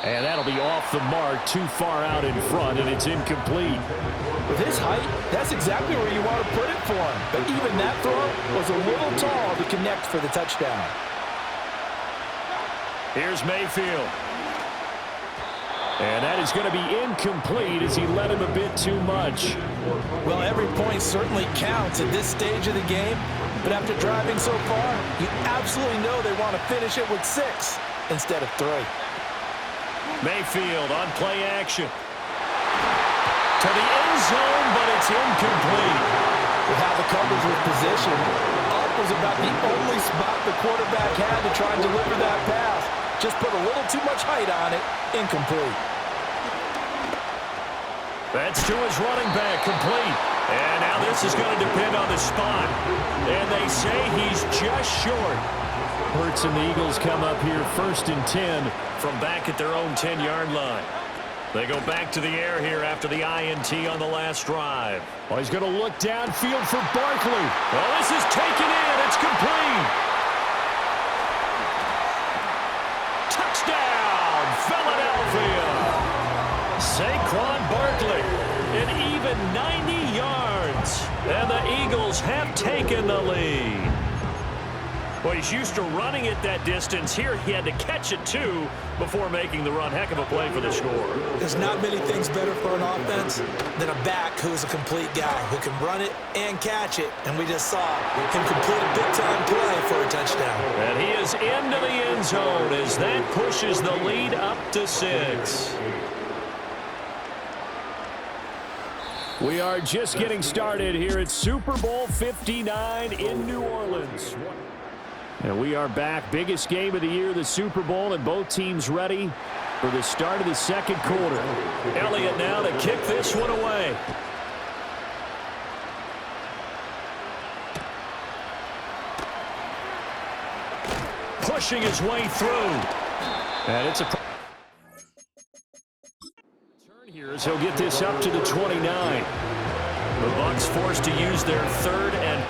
And that'll be off the mark, too far out in front, and it's incomplete. With his height, that's exactly where you want to put it for him. But even that throw was a little tall to connect for the touchdown. Here's Mayfield. And that is going to be incomplete as he led him a bit too much. Well, every point certainly counts at this stage of the game. But after driving so far, you absolutely know they want to finish it with 6 instead of 3. Mayfield on play action. To the end zone, but it's incomplete. With how the coverage was positioned, up was about the only spot the quarterback had to try and deliver that pass. Just put a little too much height on it. Incomplete. That's to his running back, complete. And now this is going to depend on the spot. And they say he's just short. Hurts and the Eagles come up here 1st and 10 from back at their own 10-yard line. They go back to the air here after the INT on the last drive. Oh, he's going to look downfield for Barkley. Well, this is taken in. It's complete. Touchdown, Philadelphia. Saquon Barkley, an even 90 yards. And the Eagles have taken the lead. Well, he's used to running it that distance. Here he had to catch it, too, before making the run. Heck of a play for the score. There's not many things better for an offense than a back who's a complete guy who can run it and catch it. And we just saw him complete a big-time play for a touchdown. And he is into the end zone as that pushes the lead up to 6. We are just getting started here at Super Bowl 59 in New Orleans. And we are back. Biggest game of the year, the Super Bowl, and both teams ready for the start of the second quarter. Elliott now to kick this one away. Pushing his way through. And it's a turn here as he'll get this up to the 29. The Bucs forced to use their 3rd and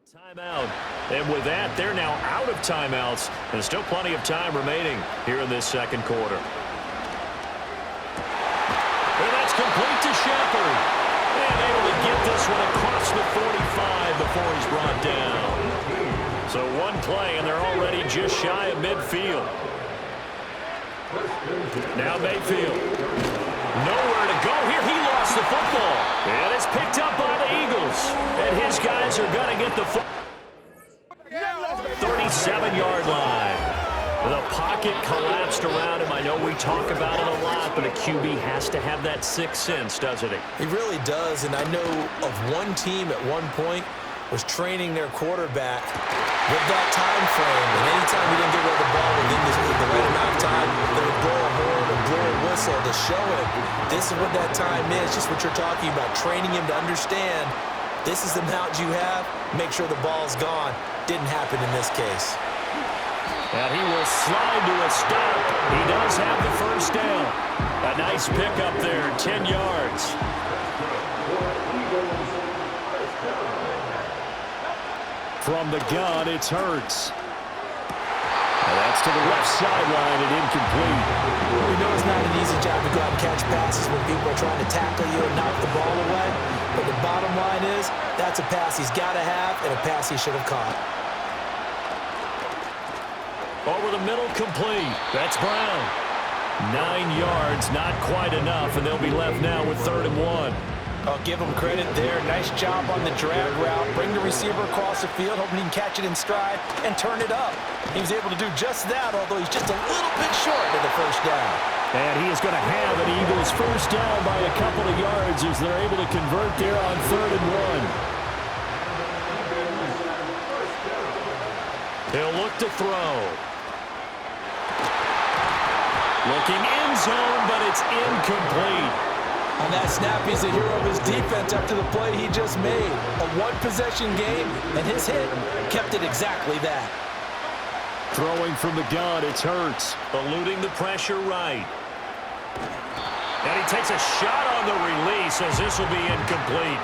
timeout. And with that, they're now out of timeouts. And still plenty of time remaining here in this second quarter. And that's complete to Shepard. And able to get this one across the 45 before he's brought down. So one play, and they're already just shy of midfield. Now Mayfield. Nowhere to go here. He lost the football. And it's picked up by the Eagles. And his guys are going to get the 37-yard line. The pocket collapsed around him. I know we talk about it a lot, but a QB has to have that sixth sense, doesn't he? He really does, and I know of one team at one point was training their quarterback with that time frame, and anytime he didn't get rid of the ball within the right amount of time, they would blow a horn or blow a whistle to show him this is what that time is, just what you're talking about, training him to understand this is the amount you have, make sure the ball's gone. Didn't happen in this case. And he will slide to a stop. He does have the first down. A nice pickup there, 10 yards. From the gun, it's Hurts. And that's to the left sideline and incomplete. We know it's not an easy job to go out and catch passes when people are trying to tackle you and knock the ball away. But the bottom line is, that's a pass he's got to have and a pass he should have caught. Over the middle, complete. That's Brown. 9 yards, not quite enough, and they'll be left now with 3rd and 1. I'll give him credit there. Nice job on the drag route. Bring the receiver across the field, hoping he can catch it in stride and turn it up. He was able to do just that, although he's just a little bit short of the first down. And he is going to have an Eagles first down by a couple of yards as they're able to convert there on 3rd and 1. He'll look to throw. Looking end zone, but it's incomplete. On that snap, he's the hero of his defense after the play he just made. A one-possession game, and his hit kept it exactly that. Throwing from the gun, it's Hurts. Eluding the pressure right. And he takes a shot on the release as this will be incomplete.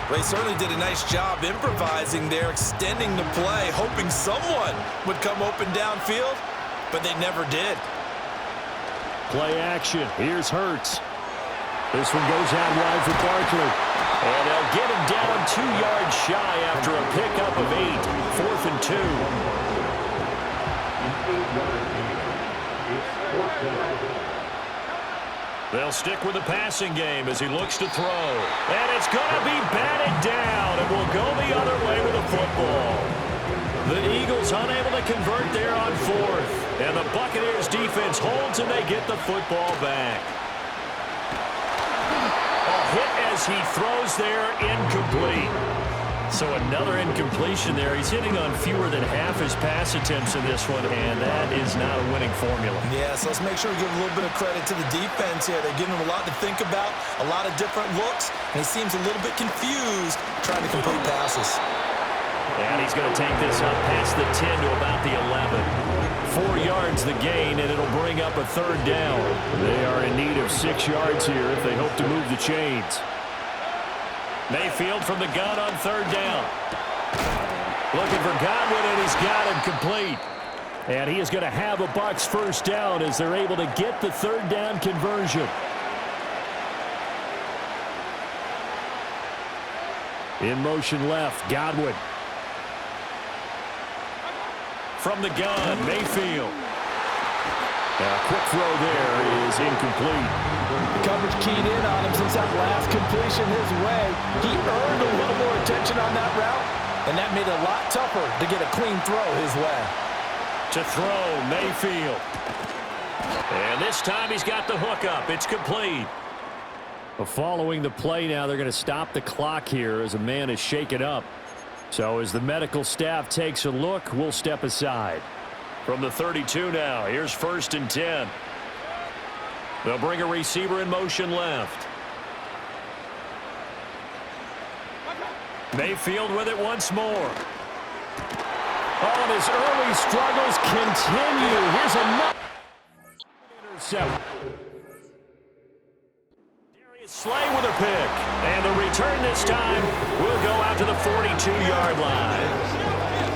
They certainly did a nice job improvising there, extending the play, hoping someone would come open downfield, but they never did. Play action. Here's Hurts. This one goes out wide for Barkley. And they'll get him down 2 yards shy after a pickup of 8. 4th and 2. They'll stick with the passing game as he looks to throw. And it's going to be batted down and will go the other way with the football. The Eagles unable to convert there on 4th. And the Buccaneers defense holds and they get the football back. A hit as he throws there, incomplete. So another incompletion there. He's hitting on fewer than half his pass attempts in this one, and that is not a winning formula. Yeah, so let's make sure we give a little bit of credit to the defense here. They're giving him a lot to think about, a lot of different looks, and he seems a little bit confused trying to complete passes. And he's going to take this up past the 10 to about the 11. 4 yards the gain, and it'll bring up a 3rd down. They are in need of 6 yards here if they hope to move the chains. Mayfield from the gun on 3rd down. Looking for Godwin, and he's got him complete. And he is going to have a Bucs 1st down as they're able to get the 3rd down conversion. In motion left, Godwin. From the gun, Mayfield. Now, a quick throw there is incomplete. The coverage keyed in on him since that last completion his way. He earned a little more attention on that route, and that made it a lot tougher to get a clean throw his way. To throw, Mayfield. And this time he's got the hook up. It's complete. Well, following the play now, they're going to stop the clock here as a man is shaken up. So as the medical staff takes a look, we'll step aside. From the 32 now, here's 1st and 10. They'll bring a receiver in motion left. Mayfield with it once more. Oh, and his early struggles continue. Here's another intercept. Darius Slay with a pick. And the return this time will go out to the 42-yard line.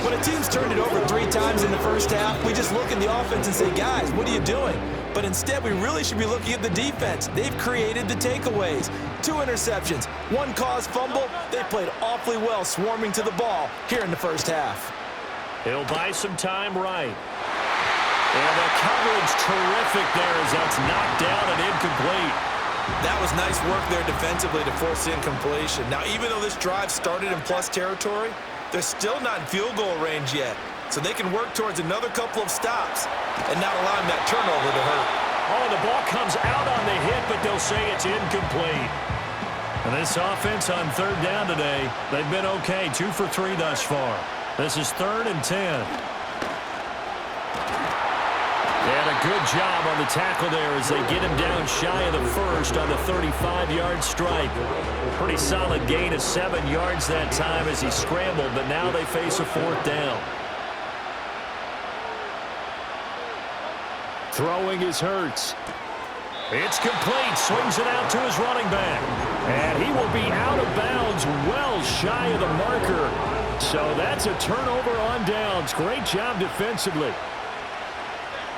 When a team's turned it over 3 times in the first half, we just look at the offense and say, guys, what are you doing? But instead, we really should be looking at the defense. They've created the takeaways. 2 interceptions, 1 caused fumble. They played awfully well swarming to the ball here in the first half. He'll buy some time right. And the coverage terrific there as that's knocked down and incomplete. That was nice work there defensively to force the incompletion. Now, even though this drive started in plus territory, they're still not in field goal range yet. So they can work towards another couple of stops and not allowing that turnover to hurt. Oh, the ball comes out on the hit, but they'll say it's incomplete. And this offense on 3rd down today, they've been okay. 2 for 3 thus far. This is 3rd and 10. And a good job on the tackle there as they get him down shy of the 1st on the 35-yard strike. Pretty solid gain of 7 yards that time as he scrambled, but now they face a 4th down. Throwing is Hurts. It's complete. Swings it out to his running back. And he will be out of bounds well shy of the marker. So that's a turnover on downs. Great job defensively.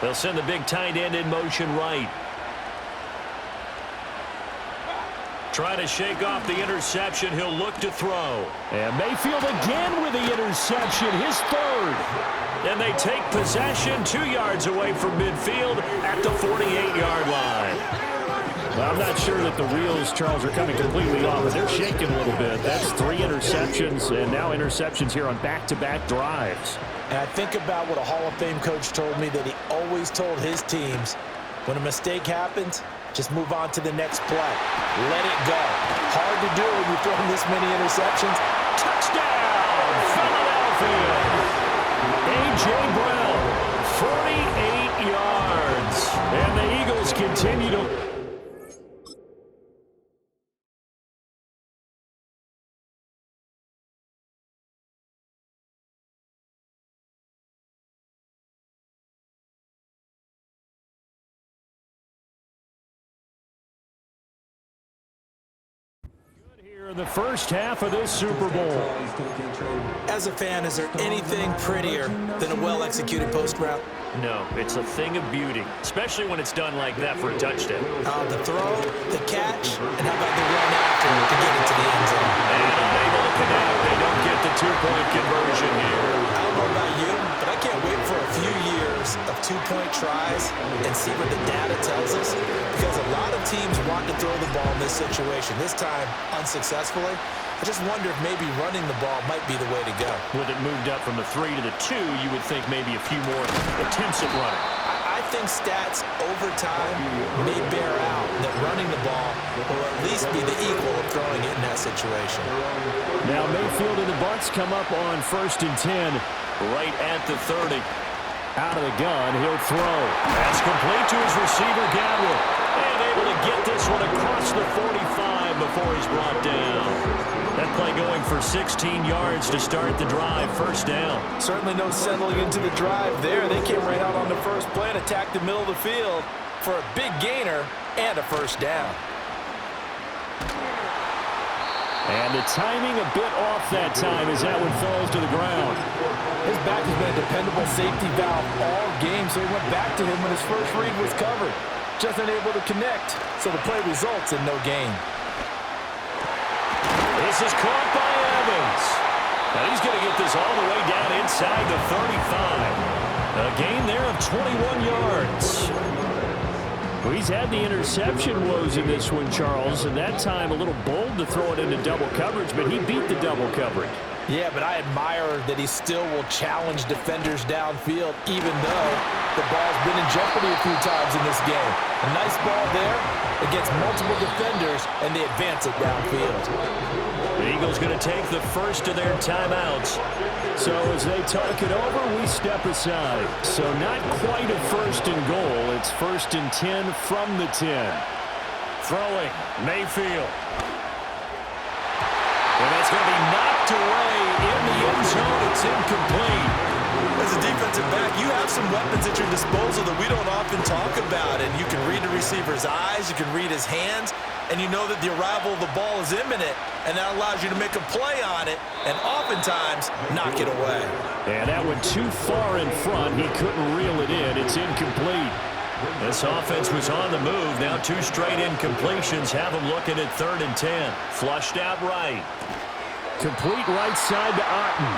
They'll send the big tight end in motion right. Try to shake off the interception. He'll look to throw. And Mayfield again with the interception, his 3rd. And they take possession 2 yards away from midfield at the 48-yard line. Well, I'm not sure that the wheels, Charles, are coming completely off, but they're shaking a little bit. That's 3 interceptions, and now interceptions here on back-to-back drives. And I think about what a Hall of Fame coach told me that he always told his teams, when a mistake happens, just move on to the next play. Let it go. Hard to do when you're throwing this many interceptions. Touchdown, Philadelphia! A.J. Brown, 48 yards. And the Eagles continue to In the first half of this Super Bowl. As a fan, is there anything prettier than a well-executed post route? No, it's a thing of beauty, especially when it's done like that for a touchdown. The throw, the catch, and how about the run after to get into the end zone? And unable to connect. They don't get the two-point conversion here. I don't know about you, but I can't wait for a few years of two-point tries and see what the data tells us, because a lot of teams want to throw the ball in this situation. This time, unsuccessfully. I just wonder if maybe running the ball might be the way to go. With it moved up from the 3 to the 2, you would think maybe a few more attempts at running. I think stats over time may bear out that running the ball will at least be the equal of throwing it in that situation. Now Mayfield and the Bucs come up on 1st and 10, right at the 30. Out of the gun, he'll throw. That's complete to his receiver, Gadwin. And able to get this one across the 45 before he's brought down. That play going for 16 yards to start the drive, 1st down. Certainly no settling into the drive there. They came right out on the first play and attacked the middle of the field for a big gainer and a 1st down. And the timing a bit off that time as that one falls to the ground. His back has been a dependable safety valve all game, so he went back to him when his first read was covered. Just unable to connect, so the play results in no gain. This is caught by Evans. Now he's going to get this all the way down inside the 35. A gain there of 21 yards. Well, he's had the interception woes in this one, Charles, and that time a little bold to throw it into double coverage, but he beat the double coverage. Yeah, but I admire that he still will challenge defenders downfield, even though the ball's been in jeopardy a few times in this game. A nice ball there against multiple defenders, and they advance it downfield. The Eagles going to take the first of their timeouts. So as they talk it over, we step aside. So not quite a 1st and goal. It's 1st and 10 from the 10. Throwing, Mayfield. And that's going to be knocked away in the end zone. It's incomplete. As a defensive back, you have some weapons at your disposal that we don't often talk about. And you can read the receiver's eyes, you can read his hands, and you know that the arrival of the ball is imminent, and that allows you to make a play on it and oftentimes knock it away. And that went too far in front. He couldn't reel it in. It's incomplete. This offense was on the move. Now 2 straight incompletions have them looking at 3rd and 10. Flushed out right. Complete right side to Otten.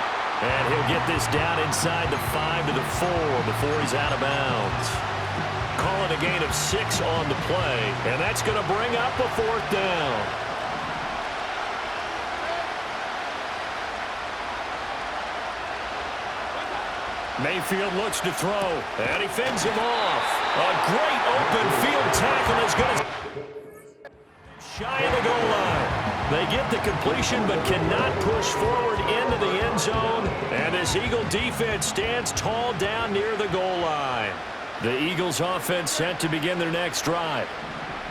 And he'll get this down inside the 5 to the 4 before he's out of bounds. Calling a gain of 6 on the play. And that's going to bring up a 4th down. Mayfield looks to throw, and he fends him off. A great open field tackle is going to shy of the goal line. They get the completion but cannot push forward into the end zone, and this Eagle defense stands tall down near the goal line. The Eagles offense set to begin their next drive.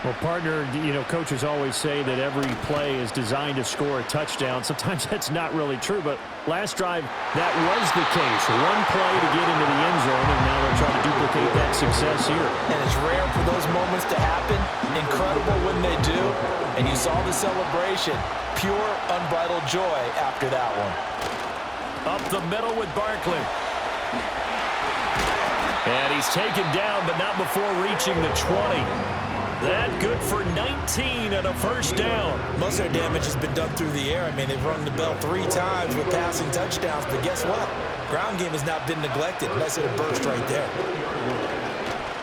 Well, partner, you know, coaches always say that every play is designed to score a touchdown. Sometimes that's not really true, but last drive, that was the case. One play to get into the end zone, and now they'll try to duplicate that success here. And it's rare for those moments to happen. Incredible when they do. And you saw the celebration. Pure, unbridled joy after that one. Up the middle with Barkley. And he's taken down, but not before reaching the 20. That good for 19 and a 1st down. Most of their damage has been done through the air. I mean, they've rung the bell 3 times with passing touchdowns, but guess what? Ground game has not been neglected. Nice little burst right there.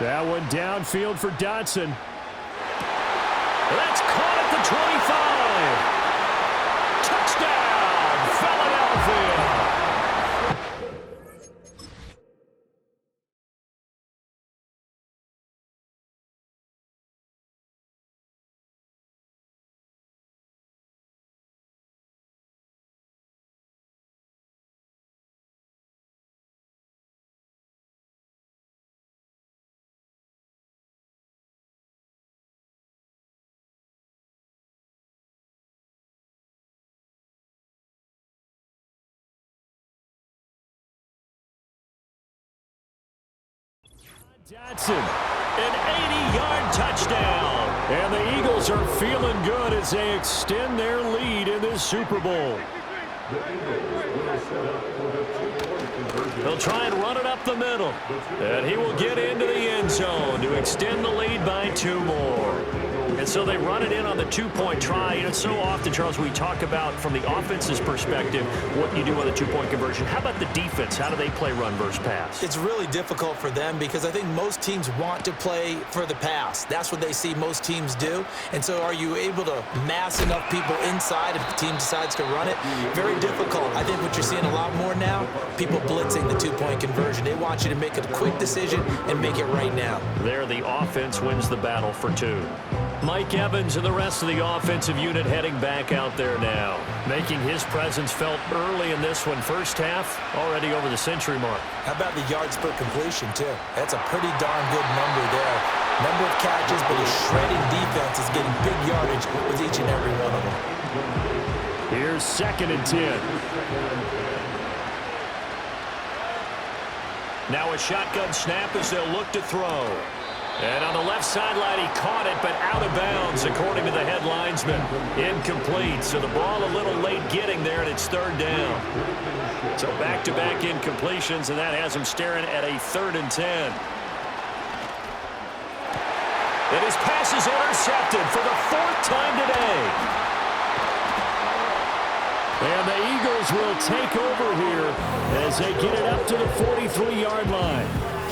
That one downfield for Dotson. That's caught at the 25. Touchdown, Philadelphia. Dotson, an 80-yard touchdown. And the Eagles are feeling good as they extend their lead in this Super Bowl. They'll try and run it up the middle. And he will get into the end zone to extend the lead by 2 more. And so they run it in on the 2-point try. You know, so often, Charles, we talk about from the offense's perspective what you do with a 2-point conversion. How about the defense? How do they play run versus pass? It's really difficult for them because I think most teams want to play for the pass. That's what they see most teams do. And so are you able to mass enough people inside if the team decides to run it? Very difficult. I think what you're seeing a lot more now, people blitzing the 2-point conversion. They want you to make a quick decision and make it right now. There, the offense wins the battle for 2. Mike Evans and the rest of the offensive unit heading back out there now, making his presence felt early in this one. First half, already over the century mark. How about the yards per completion, too? That's a pretty darn good number there. Number of catches, but his shredding defense is getting big yardage with each and every one of them. Here's 2nd and 10. Now a shotgun snap as they'll look to throw. And on the left sideline, he caught it, but out of bounds, according to the head linesman. Incomplete, so the ball a little late getting there, and it's 3rd down. So back-to-back incompletions, and that has him staring at a 3rd and 10. And his pass is intercepted for the 4th time today. And the Eagles will take over here as they get it up to the 43-yard line.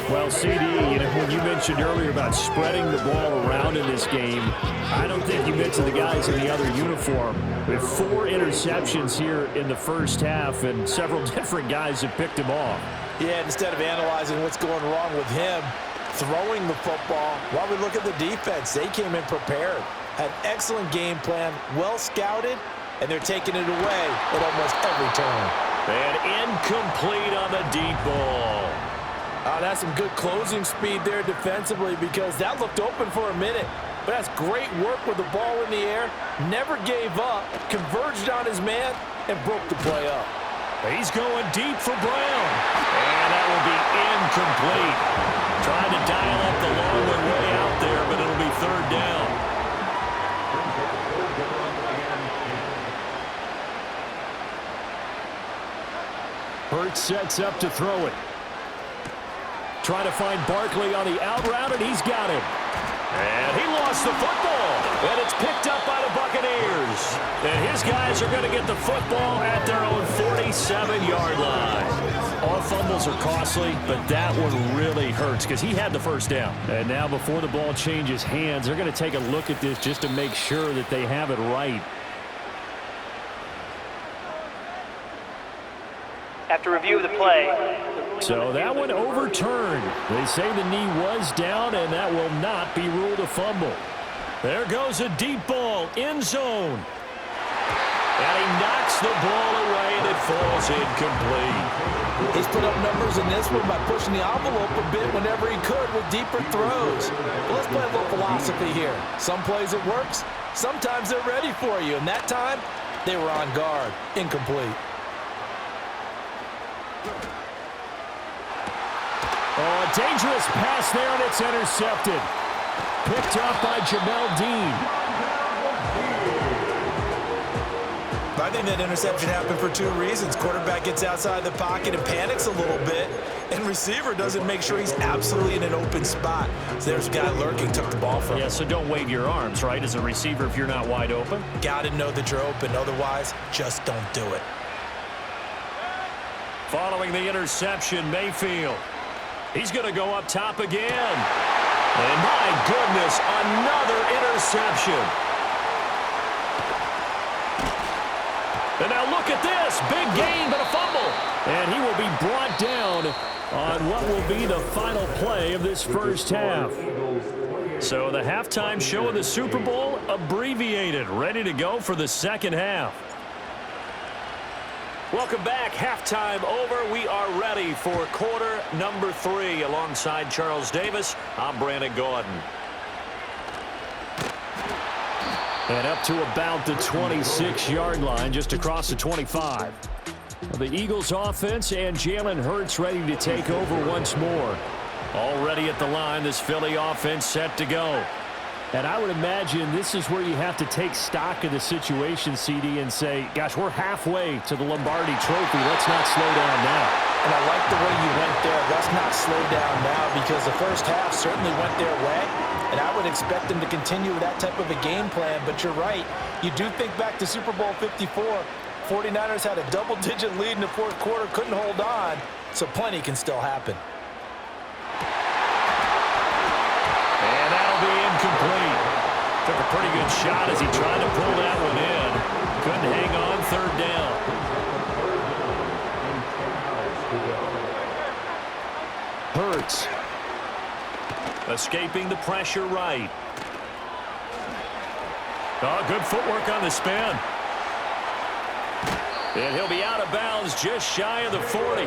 Well, CD, you know, when you mentioned earlier about spreading the ball around in this game, I don't think you mentioned the guys in the other uniform. We have 4 interceptions here in the first half, and several different guys have picked him off. Yeah, instead of analyzing what's going wrong with him, throwing the football, while we look at the defense, they came in prepared, had excellent game plan, well scouted, and they're taking it away at almost every turn. And incomplete on the deep ball. That's some good closing speed there defensively because that looked open for a minute. But that's great work with the ball in the air. Never gave up, converged on his man, and broke the play up. He's going deep for Brown. And that will be incomplete. Trying to dial up the long one way out there, but it'll be 3rd down. Hurts sets up to throw it. Trying to find Barkley on the out route, and he's got him. And he lost the football. And it's picked up by the Buccaneers. And his guys are going to get the football at their own 47-yard line. All fumbles are costly, but that one really hurts because he had the first down. And now before the ball changes hands, they're going to take a look at this just to make sure that they have it right. After review of the play. So that one overturned. They say the knee was down, and that will not be ruled a fumble. There goes a deep ball, end zone. And he knocks the ball away, and it falls incomplete. He's put up numbers in this one by pushing the envelope a bit whenever he could with deeper throws. But let's play a little philosophy here. Some plays it works. Sometimes they're ready for you. And that time, they were on guard. Incomplete. Oh, a dangerous pass there, and it's intercepted. Picked up by Jamel Dean. I think that interception happened for 2 reasons. Quarterback gets outside the pocket and panics a little bit, and receiver doesn't make sure he's absolutely in an open spot. So there's a guy lurking, took the ball from him. Yeah, so don't wave your arms, right, as a receiver if you're not wide open? Got to know that you're open. Otherwise, just don't do it. Following the interception, Mayfield. He's going to go up top again. And my goodness, another interception. And now look at this. Big gain, but a fumble. And he will be brought down on what will be the final play of this first half. So the halftime show of the Super Bowl abbreviated, ready to go for the second half. Welcome back. Halftime over. We are ready for quarter number 3. Alongside Charles Davis, I'm Brandon Gordon. And up to about the 26-yard line, just across the 25. The Eagles offense and Jalen Hurts ready to take over once more. Already at the line, this Philly offense set to go. And I would imagine this is where you have to take stock of the situation, CD, and say, gosh, we're halfway to the Lombardi Trophy. Let's not slow down now. And I like the way you went there. Let's not slow down now, because the first half certainly went their way. And I would expect them to continue with that type of a game plan. But you're right. You do think back to Super Bowl 54. 49ers had a double-digit lead in the fourth quarter, couldn't hold on. So plenty can still happen. And that'll be incomplete. Took a pretty good shot as he tried to pull that one in. Couldn't hang on third down. Hurts. Escaping the pressure right. Oh, good footwork on the spin. And he'll be out of bounds just shy of the 40.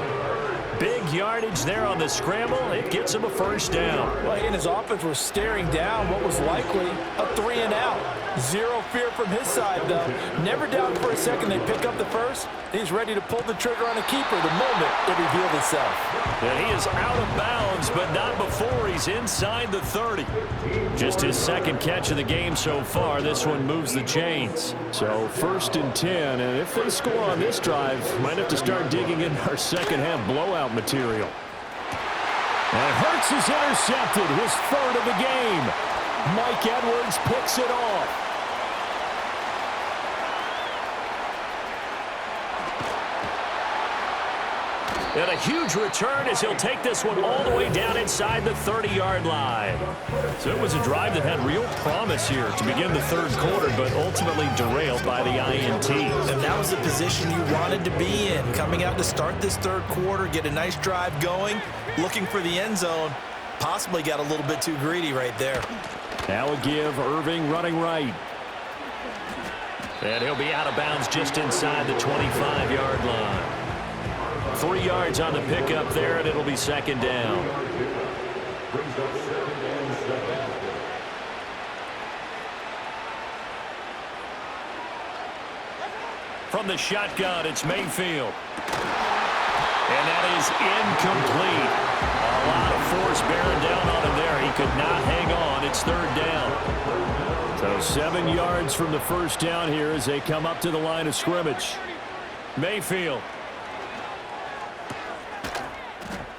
Big yardage there on the scramble. It gets him a first down. Well, he and his offense were staring down what was likely a 3-and-out. Zero fear from his side, though. Never doubted for a second they'd pick up the first. He's ready to pull the trigger on a keeper the moment it revealed itself. And he is out of bounds, but not before he's inside the 30. Just his second catch of the game so far. This one moves the chains. So 1st and 10, and if they score on this drive, might have to start digging in our second half blowout material. And Hurts is intercepted, his 3rd of the game. Mike Edwards picks it off. And a huge return as he'll take this one all the way down inside the 30-yard line. So it was a drive that had real promise here to begin the third quarter, but ultimately derailed by the INT. And that was the position you wanted to be in. Coming out to start this third quarter, get a nice drive going, looking for the end zone. Possibly got a little bit too greedy right there. Now a give, Irving running right. And he'll be out of bounds just inside the 25-yard line. 3 yards on the pickup there, and it'll be second down. From the shotgun, it's Mayfield. And that is incomplete. A lot of force bearing down on him there. He could not hang on. It's 3rd down. So 7 yards from the first down here as they come up to the line of scrimmage. Mayfield.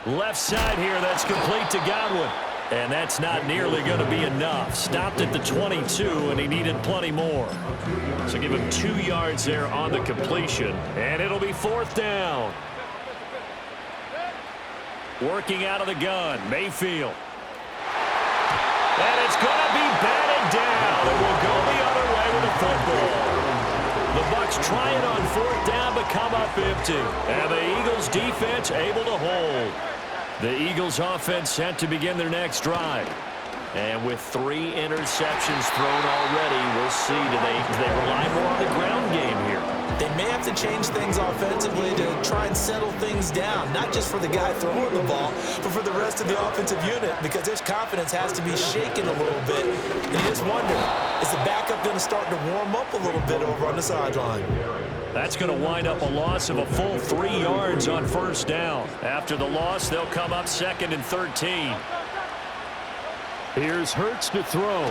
Left side here, that's complete to Godwin. And that's not nearly going to be enough. Stopped at the 22, and he needed plenty more. So give him 2 yards there on the completion, and it'll be 4th down. Working out of the gun, Mayfield. And it's going to be batted down. It will go the other way with the football. The Bucs try it on 4th down, but come up empty. And the Eagles defense able to hold. The Eagles offense set to begin their next drive. And with 3 interceptions thrown already, we'll see. Do they rely more on the ground game here? They may have to change things offensively to try and settle things down, not just for the guy throwing the ball, but for the rest of the offensive unit, because his confidence has to be shaken a little bit. And you just wonder, is the backup going to start to warm up a little bit over on the sideline? That's going to wind up a loss of a full 3 yards on 1st down. After the loss, they'll come up 2nd and 13. Here's Hurts to throw.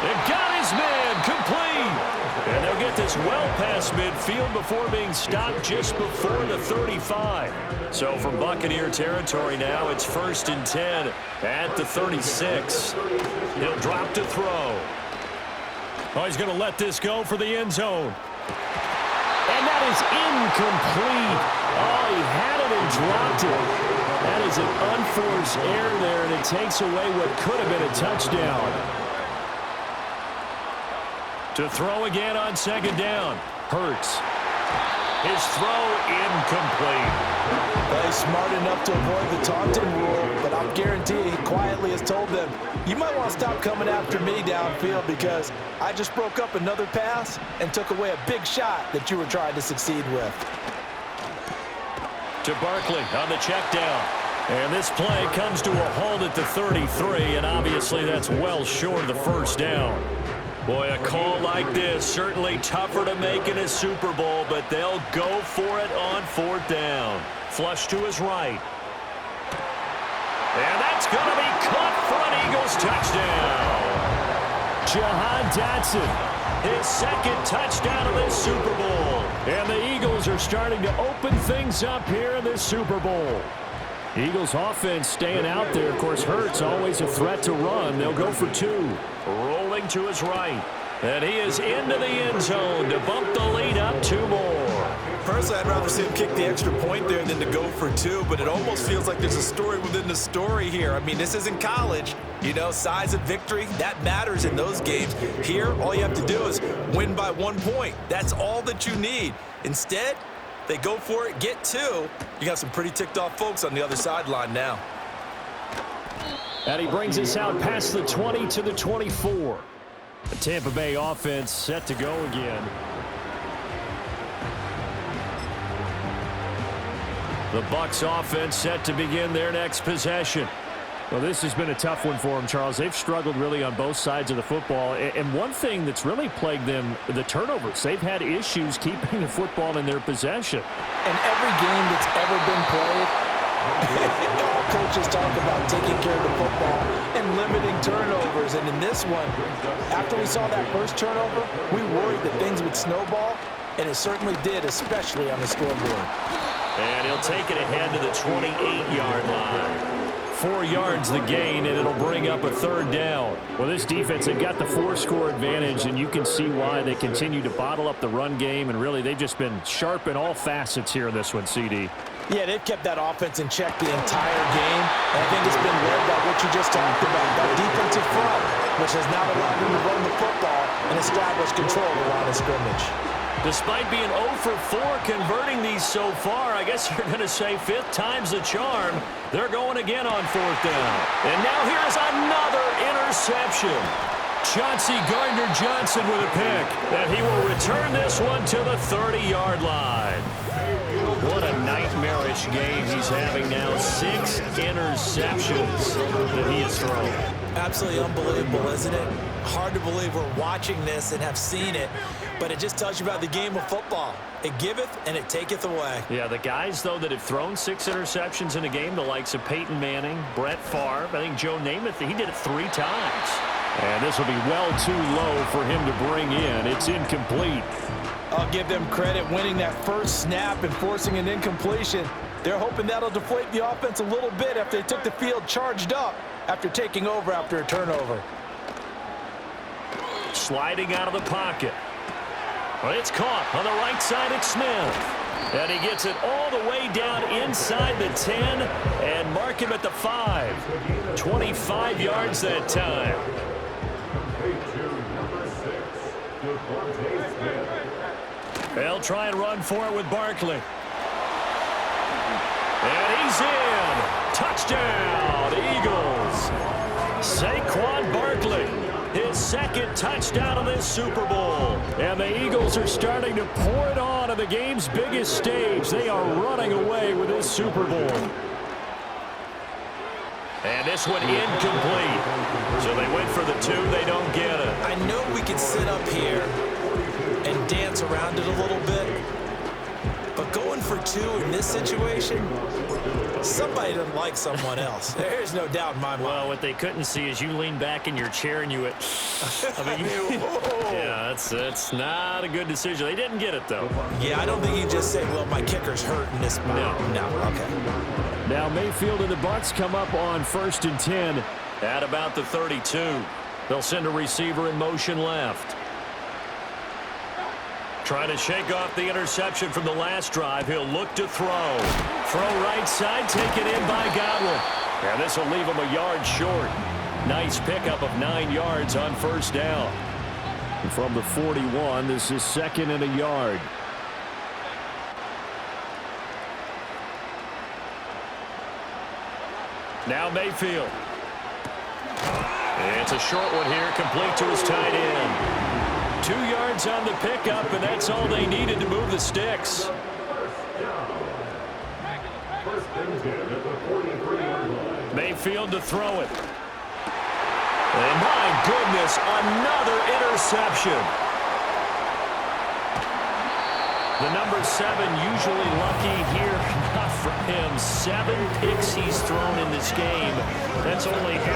They've got his man complete. And they'll get this well past midfield before being stopped just before the 35. So from Buccaneer territory now, it's 1st and 10 at the 36. He'll drop to throw. Oh, he's going to let this go for the end zone. And that is incomplete. Oh, he had it and dropped it. That is an unforced error there, and it takes away what could have been a touchdown. To throw again on 2nd down. Hurts. His throw incomplete. Well, he's smart enough to avoid the taunting rule, but I'll guarantee he quietly has told them, you might want to stop coming after me downfield because I just broke up another pass and took away a big shot that you were trying to succeed with. To Barkley on the check down. And this play comes to a halt at the 33, and obviously that's well short of the 1st down. Boy, a call like this, certainly tougher to make in a Super Bowl, but they'll go for it on 4th down. Flush to his right. And that's going to be caught for an Eagles touchdown. Jahan Dotson, his second touchdown of this Super Bowl. And the Eagles are starting to open things up here in this Super Bowl. Eagles offense staying out there. Of course, Hurts always a threat to run. They'll go for two. Rolling to his right. And he is into the end zone to bump the lead up two more. Personally, I'd rather see him kick the extra point there than to go for two, but it almost feels like there's a story within the story here. I mean, this isn't college. You know, size of victory, that matters in those games. Here, all you have to do is win by 1 point. That's all that you need. Instead, they go for it, get two. You got some pretty ticked off folks on the other sideline now. And he brings us out past the 20 to the 24. The Tampa Bay offense set to go again. The Bucs offense set to begin their next possession. Well, this has been a tough one for them, Charles. They've struggled really on both sides of the football. And one thing that's really plagued them, the turnovers. They've had issues keeping the football in their possession. In every game that's ever been played, all coaches talk about taking care of the football and limiting turnovers. And in this one, after we saw that first turnover, we worried that things would snowball, and it certainly did, especially on the scoreboard. And he'll take it ahead to the 28-yard line. 4 yards the gain, and it'll bring up a third down. Well, this defense, they've got the 4-score advantage, and you can see why they continue to bottle up the run game, and really they've just been sharp in all facets here in this one, CD. Yeah, they've kept that offense in check the entire game, and I think it's been led by what you just talked about, that defensive front, which has now allowed them to run the football and establish control of the line of scrimmage. Despite being 0 for 4 converting these so far, I guess you're going to say fifth time's the charm. They're going again on fourth down. And now here's another interception. Chauncey Gardner-Johnson with a pick. And he will return this one to the 30-yard line. What a nightmarish game he's having now. 6 interceptions that he has thrown. Absolutely unbelievable, isn't it? Hard to believe we're watching this and have seen it, but it just tells you about the game of football. It giveth and it taketh away. Yeah, the guys, though, that have thrown 6 interceptions in a game, the likes of Peyton Manning, Brett Favre, I think Joe Namath, he did it 3 times. And this will be well too low for him to bring in. It's incomplete. I'll give them credit winning that first snap and forcing an incompletion. They're hoping that'll deflate the offense a little bit after they took the field charged up after taking over after a turnover. Sliding out of the pocket. Well, it's caught on the right side of Smith. And he gets it all the way down inside the 10 and mark him at the 5. 25 yards that time. They'll try and run for it with Barkley. And he's in. Touchdown, Eagles. Saquon Barkley, his second touchdown of this Super Bowl. And the Eagles are starting to pour it on the game's biggest stage. They are running away with this Super Bowl. And this one incomplete. So they went for the 2. They don't get it. I know we can sit up here and dance around it a little bit, but going for 2 in this situation, somebody doesn't like someone else. There's no doubt in my mind. Well, what they couldn't see is you lean back in your chair and you went, I mean, yeah, that's not a good decision. They didn't get it, though. Yeah, I don't think you just say, well, my kicker's hurt in this spot. No, okay. Now Mayfield and the Bucs come up on 1st and 10 at about the 32. They'll send a receiver in motion left. Trying to shake off the interception from the last drive. He'll look to throw. Throw right side, taken in by Godwin. And this will leave him a yard short. Nice pickup of 9 yards on first down. And from the 41, this is 2nd and a yard. Now Mayfield. And it's a short one here, complete to his tight end. 2 yards on the pickup, and that's all they needed to move the sticks. Mayfield to throw it. And my goodness, another interception. The number 7 usually lucky here, not from him. 7 picks he's thrown in this game. That's only happened